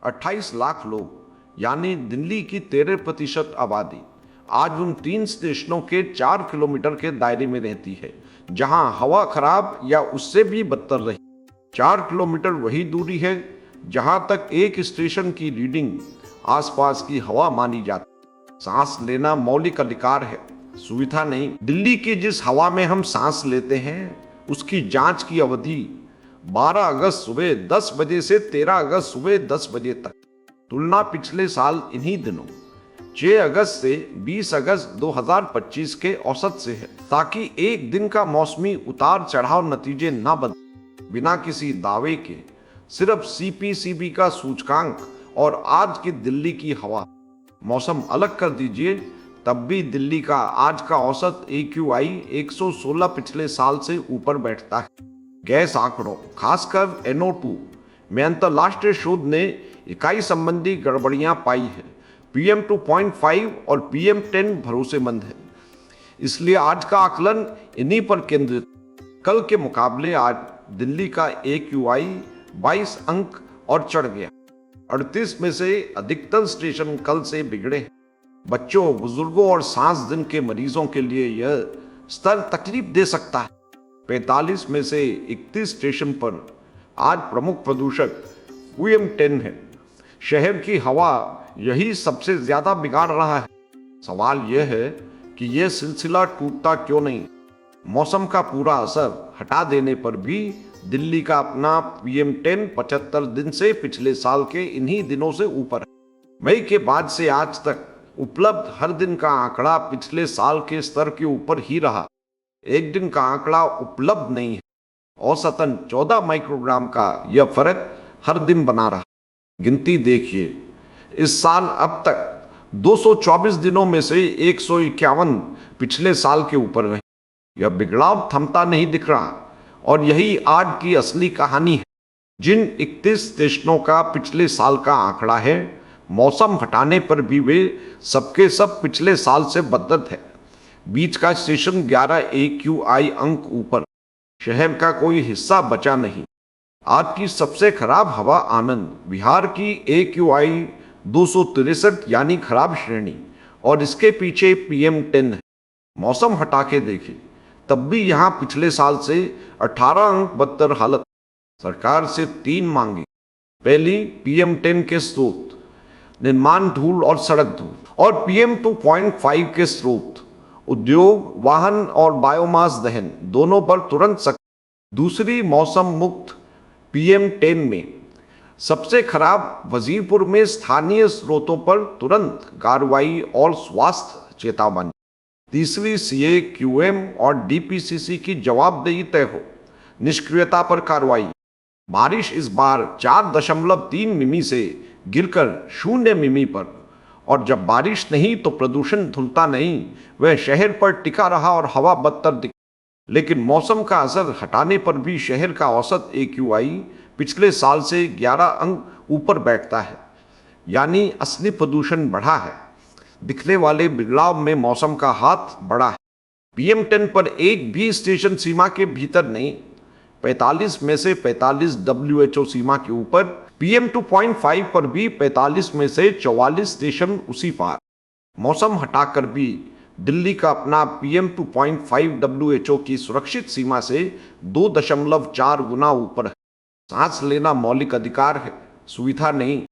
28 लाख लोग यानी दिल्ली की 13% आबादी आज उन 3 स्टेशनों के 4 किलोमीटर के दायरे में रहती है जहां हवा खराब या उससे भी बदतर रही। 4 किलोमीटर वही दूरी है जहां तक एक स्टेशन की रीडिंग आसपास की हवा मानी जाती। सांस लेना मौलिक अधिकार है, सुविधा नहीं। दिल्ली की जिस हवा में हम सांस लेते हैं उसकी जांच की अवधि 12 अगस्त सुबह 10 बजे से 13 अगस्त सुबह 10 बजे तक। तुलना पिछले साल इन्हीं दिनों 6 अगस्त से 20 अगस्त 2025 के औसत से है, ताकि एक दिन का मौसमी उतार चढ़ाव नतीजे न बदले। बिना किसी दावे के सिर्फ सीपीसीबी का सूचकांक और आज की दिल्ली की हवा मौसम अलग कर दीजिए, तब भी दिल्ली का आज का औसत AQI 116 पिछले साल से ऊपर बैठता है। गैस आंकड़ों खासकर NO2 में अंतर्राष्ट्रीय शोध ने इकाई संबंधी गड़बड़ियां पाई है। PM2.5 और PM10 भरोसेमंद है, इसलिए आज का आकलन इन्हीं पर केंद्रित। कल के मुकाबले आज दिल्ली का AQI 22 अंक और चढ़ गया। 38 में से अधिकतर स्टेशन कल से बिगड़े हैं। बच्चों, बुजुर्गों और सांस दिन के मरीजों के लिए यह स्तर तकलीफ दे सकता है। 45 में से 31 स्टेशन पर आज प्रमुख प्रदूषक PM10 है। शहर की हवा यही सबसे ज्यादा बिगाड़ रहा है। सवाल यह है कि यह सिलसिला टूटता क्यों नहीं। मौसम का पूरा असर हटा देने पर भी दिल्ली का अपना PM10 75 दिन से पिछले साल के इन्हीं दिनों से ऊपर है। मई के बाद से आज तक उपलब्ध हर दिन का आंकड़ा पिछले साल के स्तर के ऊपर ही रहा। एक दिन का आंकड़ा उपलब्ध नहीं है। औसतन 14 माइक्रोग्राम का यह फर्क हर दिन बना रहा। गिनती देखिए, इस साल अब तक 224 दिनों में से 151 पिछले साल के ऊपर रहे। यह बिगड़ाव थमता नहीं दिख रहा और यही आज की असली कहानी है। जिन 31 स्टेशनों का पिछले साल का आंकड़ा है, मौसम हटाने पर भी वे सबके सब पिछले साल से बदतर है। बीच का स्टेशन 11 AQI अंक ऊपर, शहर का कोई हिस्सा बचा नहीं। आज की सबसे खराब हवा आनंद बिहार की AQI 263 यानी खराब श्रेणी, और इसके पीछे PM10 है। मौसम हटा के देखिए, तब भी यहाँ पिछले साल से 18 अंक बदतर हालत। सरकार से 3 मांगे। पहली, PM10 के स्रोत, निर्माण धूल और सड़क धूल, और PM2.5 के स्रोत, उद्योग, वाहन और बायोमास दहन, दोनों पर तुरंत सख्ती। दूसरी, मौसम मुक्त PM10 में सबसे खराब वजीरपुर में स्थानीय स्रोतों पर तुरंत कार्रवाई और स्वास्थ्य चेतावनी। तीसरी, CA, QM और DPCC की जवाबदेही तय हो, निष्क्रियता पर कार्रवाई। बारिश इस बार 4.3 मिमी से गिरकर 0 मिमी पर, और जब बारिश नहीं तो प्रदूषण धुलता नहीं, वह शहर पर टिका रहा और हवा बदतर दिखी। लेकिन मौसम का असर हटाने पर भी शहर का औसत AQI पिछले साल से 11 अंक ऊपर बैठता है, यानी असली प्रदूषण बढ़ा है। दिखने वाले बिगड़ाव में मौसम का हाथ बड़ा है। PM10 पर एक भी स्टेशन सीमा के भीतर नहीं, 45 में से 45 WHO सीमा के ऊपर। PM2.5 पर भी 45 में से 44 स्टेशन उसी पार। मौसम हटाकर भी दिल्ली का अपना PM2.5 WHO की सुरक्षित सीमा से 2.4 गुना ऊपर है। सांस लेना मौलिक अधिकार है, सुविधा नहीं।